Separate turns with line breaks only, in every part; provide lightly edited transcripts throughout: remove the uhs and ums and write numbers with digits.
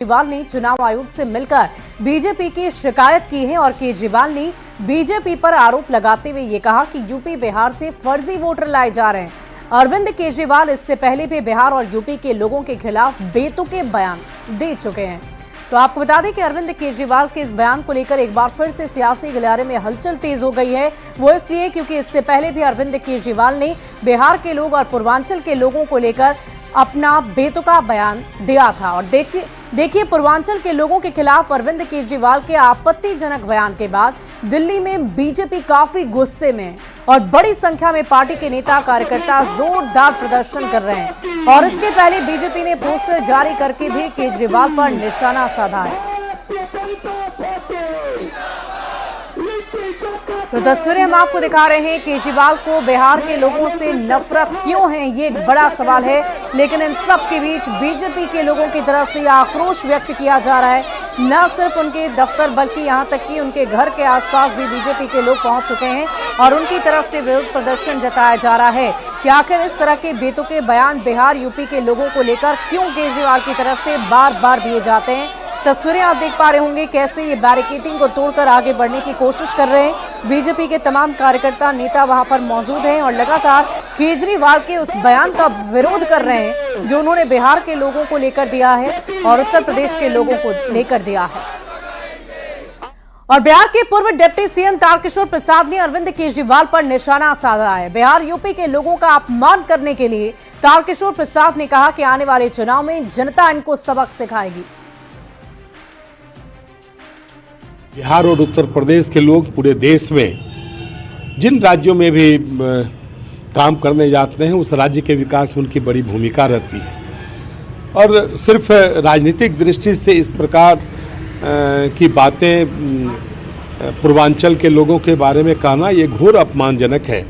केजरीवाल ने चुनाव आयोग से मिलकर बीजेपी की शिकायत की है और केजरीवाल ने बीजेपी पर आरोप लगाते हुए ये कहा कि यूपी बिहार से फर्जी वोटर लाए जा रहे हैं। अरविंद केजरीवाल इससे पहले भी बिहार और यूपी के लोगों के खिलाफ बेतुके बयान दे चुके हैं। तो आपको बता दें कि अरविंद केजरीवाल के इस बयान को लेकर एक बार फिर से सियासी गलियारे में हलचल तेज हो गई है। वो इसलिए क्योंकि इससे पहले भी अरविंद केजरीवाल ने बिहार के लोग और पूर्वांचल के लोगों को लेकर अपना बेतुका बयान दिया था। और देखिए पूर्वांचल के लोगों के खिलाफ अरविंद केजरीवाल के आपत्तिजनक बयान के बाद दिल्ली में बीजेपी काफी गुस्से में और बड़ी संख्या में पार्टी के नेता कार्यकर्ता जोरदार प्रदर्शन कर रहे हैं। और इसके पहले बीजेपी ने पोस्टर जारी करके भी केजरीवाल पर निशाना साधा है। तो तस्वीरें हम आपको दिखा रहे हैं। केजरीवाल को बिहार के लोगों से नफरत क्यों है, ये एक बड़ा सवाल है। लेकिन इन सब के बीच बीजेपी के लोगों की तरफ से आक्रोश व्यक्त किया जा रहा है। न सिर्फ उनके दफ्तर बल्कि यहां तक कि उनके घर के आसपास भी बीजेपी के लोग पहुंच चुके हैं और उनकी तरफ से विरोध प्रदर्शन जताया जा रहा है कि आखिर इस तरह के बेतुके बयान बिहार यूपी के लोगों को लेकर क्यों केजरीवाल की तरफ से बार बार दिए जाते हैं। तस्वीरें आप देख पा रहे होंगे कैसे ये बैरिकेडिंग को तोड़कर आगे बढ़ने की कोशिश कर रहे हैं। बीजेपी के तमाम कार्यकर्ता नेता वहां पर मौजूद हैं और लगातार केजरीवाल के उस बयान का विरोध कर रहे हैं जो उन्होंने बिहार के लोगों को लेकर दिया है और उत्तर प्रदेश के लोगों को लेकर दिया है। और बिहार के पूर्व डिप्टी सीएम तारकिशोर प्रसाद ने अरविंद केजरीवाल पर निशाना साधा है। बिहार यूपी के लोगों का अपमान करने के लिए तारकिशोर प्रसाद ने कहा कि आने वाले चुनाव में जनता इनको सबक सिखाएगी।
बिहार और उत्तर प्रदेश के लोग पूरे देश में जिन राज्यों में भी काम करने जाते हैं उस राज्य के विकास में उनकी बड़ी भूमिका रहती है। और सिर्फ राजनीतिक दृष्टि से इस प्रकार की बातें पूर्वांचल के लोगों के बारे में कहना ये घोर अपमानजनक है।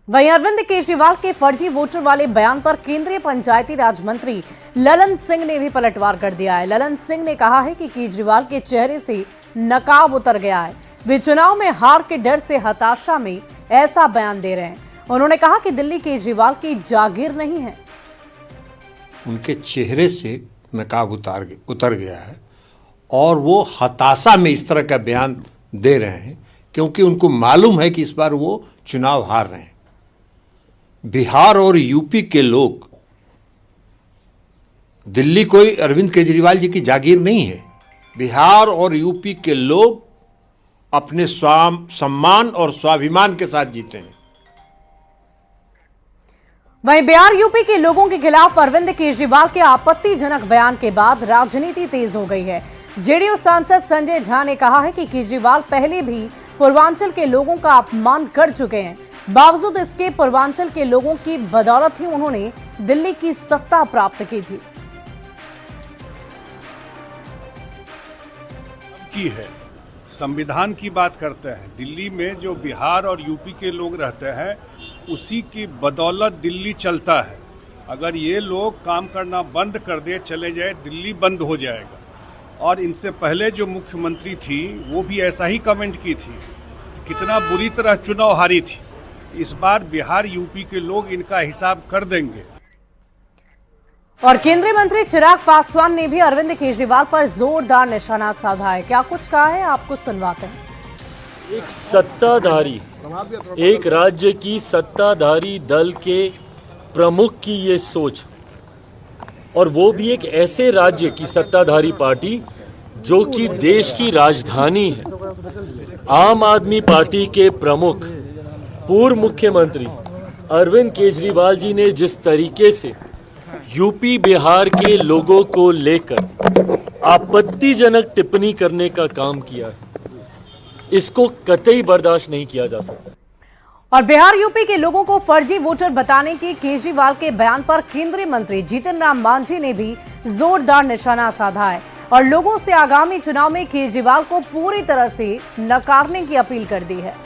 वहीं अरविंद केजरीवाल के फर्जी वोटर वाले बयान पर केंद्रीय पंचायती राज मंत्री ललन सिंह ने भी पलटवार कर दिया है। ललन सिंह ने कहा है कि केजरीवाल के चेहरे से नकाब उतर गया है। वे चुनाव में हार के डर से हताशा में ऐसा बयान दे रहे हैं। उन्होंने कहा कि दिल्ली केजरीवाल की जागीर नहीं है।
उनके चेहरे से नकाब उतर गया है और वो हताशा में इस तरह का बयान दे रहे हैं क्योंकि उनको मालूम है कि इस बार वो चुनाव हार रहे हैं। बिहार और यूपी के लोग, दिल्ली कोई अरविंद केजरीवाल जी की जागीर नहीं है। बिहार और यूपी के लोग अपने सम्मान और स्वाभिमान के साथ जीते हैं।
वहीं बिहार यूपी के लोगों के खिलाफ अरविंद केजरीवाल के आपत्तिजनक बयान के बाद राजनीति तेज हो गई है। जेडीयू सांसद संजय झा ने कहा है कि केजरीवाल पहले भी पूर्वांचल के लोगों का अपमान कर चुके हैं। बावजूद इसके पूर्वांचल के लोगों की बदौलत ही उन्होंने दिल्ली की सत्ता प्राप्त की थी।
है संविधान की बात करते हैं। दिल्ली में जो बिहार और यूपी के लोग रहते हैं उसी की बदौलत दिल्ली चलता है। अगर ये लोग काम करना बंद कर दे, चले जाए, दिल्ली बंद हो जाएगा। और इनसे पहले जो मुख्यमंत्री थी वो भी ऐसा ही कमेंट की थी, कितना बुरी तरह चुनाव हारी थी। इस बार बिहार यूपी के लोग इनका हिसाब कर देंगे।
और केंद्रीय मंत्री चिराग पासवान ने भी अरविंद केजरीवाल पर जोरदार निशाना साधा है। क्या कुछ कहा है आपको सुनवाते हैं।
एक सत्ताधारी, एक राज्य की सत्ताधारी दल के प्रमुख की ये सोच, और वो भी एक ऐसे राज्य की सत्ताधारी पार्टी जो कि देश की राजधानी है। आम आदमी पार्टी के प्रमुख पूर्व मुख्यमंत्री अरविंद केजरीवाल जी ने जिस तरीके से यूपी बिहार के लोगों को लेकर आपत्तिजनक टिप्पणी करने का काम किया है, इसको कतई बर्दाश्त नहीं किया जा सकता।
और बिहार यूपी के लोगों को फर्जी वोटर बताने के केजरीवाल के बयान पर केंद्रीय मंत्री जीतन राम मांझी ने भी जोरदार निशाना साधा है और लोगों से आगामी चुनाव में केजरीवाल को पूरी तरह से नकारने की अपील कर दी है।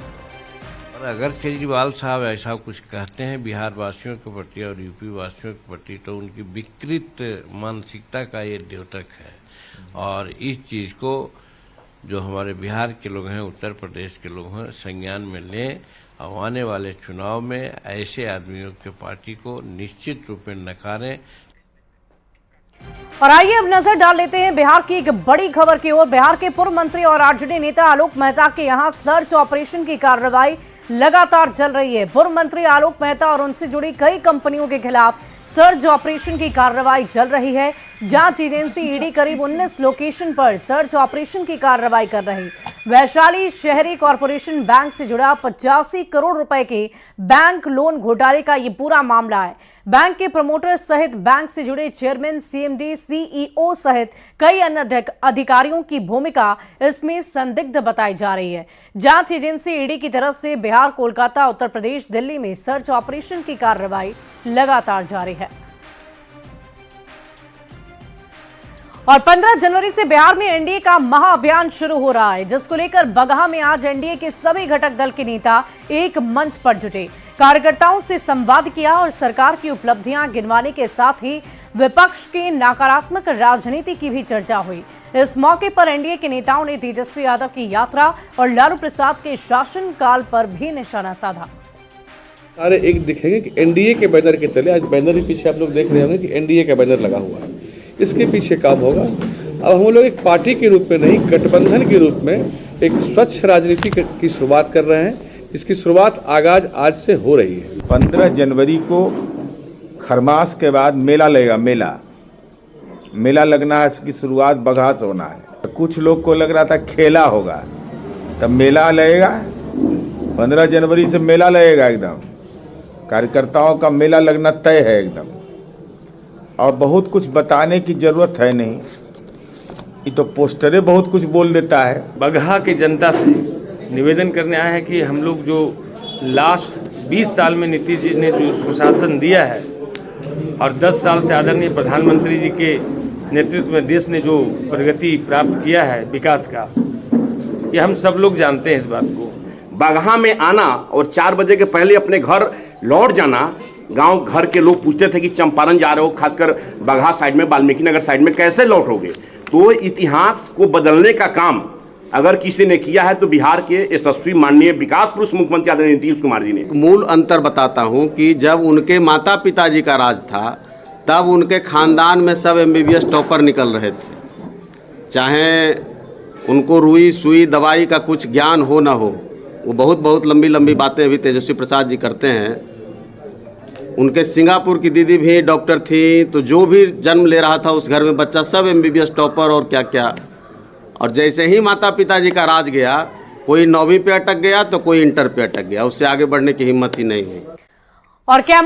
और अगर केजरीवाल साहब ऐसा कुछ कहते हैं बिहार वासियों के प्रति और यूपी वासियों के प्रति, तो उनकी विकृत मानसिकता का ये द्योतक है। और इस चीज़ को जो हमारे बिहार के लोग हैं, उत्तर प्रदेश के लोग हैं, संज्ञान में लें। आने वाले चुनाव में ऐसे आदमियों के पार्टी को निश्चित रूप में नकारें।
और आइए अब नजर डाल लेते हैं बिहार की एक बड़ी खबर की ओर। बिहार के पूर्व मंत्री और आरजेडी नेता आलोक मेहता के यहां सर्च ऑपरेशन की कार्रवाई लगातार चल रही है। पूर्व मंत्री आलोक मेहता और उनसे जुड़ी कई कंपनियों के खिलाफ सर्च ऑपरेशन की कार्रवाई चल रही है। जांच एजेंसी ईडी करीब 19 लोकेशन पर सर्च ऑपरेशन की कार्रवाई कर रही। वैशाली शहरी कॉरपोरेशन बैंक से जुड़ा 85 करोड़ रुपए के बैंक लोन घोटाले का ये पूरा मामला है। बैंक के प्रमोटर सहित बैंक से जुड़े चेयरमैन, सीएमडी, सीईओ सहित कई अन्य अधिकारियों की भूमिका इसमें संदिग्ध बताई जा रही है। जांच एजेंसी ईडी की तरफ से बिहार, कोलकाता, उत्तर प्रदेश, दिल्ली में सर्च ऑपरेशन की कार्रवाई लगातार जारी है। और 15 जनवरी से बिहार में एनडीए का महाअभियान शुरू हो रहा है, जिसको लेकर बगहा में आज एनडीए के सभी घटक दल के नेता एक मंच पर जुटे, कार्यकर्ताओं से संवाद किया और सरकार की उपलब्धियां गिनवाने के साथ ही विपक्ष की नकारात्मक राजनीति की भी चर्चा हुई। इस मौके पर एनडीए के नेताओं ने तेजस्वी यादव की यात्रा और लालू प्रसाद के शासनकाल पर भी निशाना साधा।
सारे एक दिखेंगे कि एनडीए के बैनर के तले, आज बैनर के पीछे आप लोग देख रहे होंगे कि एनडीए का बैनर लगा हुआ है, इसके पीछे काम होगा। अब हम लोग एक पार्टी के रूप में नहीं, गठबंधन के रूप में एक स्वच्छ राजनीति की शुरुआत कर रहे हैं, जिसकी शुरुआत आगाज आज से हो रही है।
15 जनवरी को खरमास के बाद मेला लगेगा। मेला लगना है, इसकी शुरुआत बगहा से होना है। कुछ लोग को लग रहा था खेला होगा, तब मेला लगेगा। 15 जनवरी से मेला लगेगा, एकदम कार्यकर्ताओं का मेला लगना तय है एकदम। और बहुत कुछ बताने की जरूरत है नहीं, ये तो पोस्टरें बहुत कुछ बोल देता है।
बगहा की जनता से निवेदन करने आए हैं कि हम लोग जो लास्ट 20 साल में नीतीश जी ने जो सुशासन दिया है और 10 साल से आदरणीय प्रधानमंत्री जी के नेतृत्व में देश ने जो प्रगति प्राप्त किया है विकास का, ये हम सब लोग जानते हैं इस बात को।
बगहा में आना और 4 बजे के पहले अपने घर लौट जाना, गांव घर के लोग पूछते थे कि चंपारण जा रहे हो, खासकर बगहा साइड में, वाल्मीकि नगर साइड में कैसे लौटोगे। तो इतिहास को बदलने का काम अगर किसी ने किया है तो बिहार के यशस्वी माननीय विकास पुरुष मुख्यमंत्री आदरणीय नीतीश कुमार जी ने।
मूल अंतर बताता हूं कि जब उनके माता पिताजी का राज था, तब उनके खानदान में सब एमबीबीएस टॉपर निकल रहे थे। चाहे उनको रुई सुई दवाई का कुछ ज्ञान हो ना हो, वो बहुत लंबी लंबी बातें अभी तेजस्वी प्रसाद जी करते हैं। उनके सिंगापुर की दीदी भी डॉक्टर थी, तो जो भी जन्म ले रहा था उस घर में बच्चा सब एमबीबीएस टॉपर और क्या क्या। और जैसे ही माता पिताजी का राज गया, कोई 9वीं पे अटक गया तो कोई इंटर पे अटक गया, उससे आगे बढ़ने की हिम्मत ही नहीं हुई।
और क्या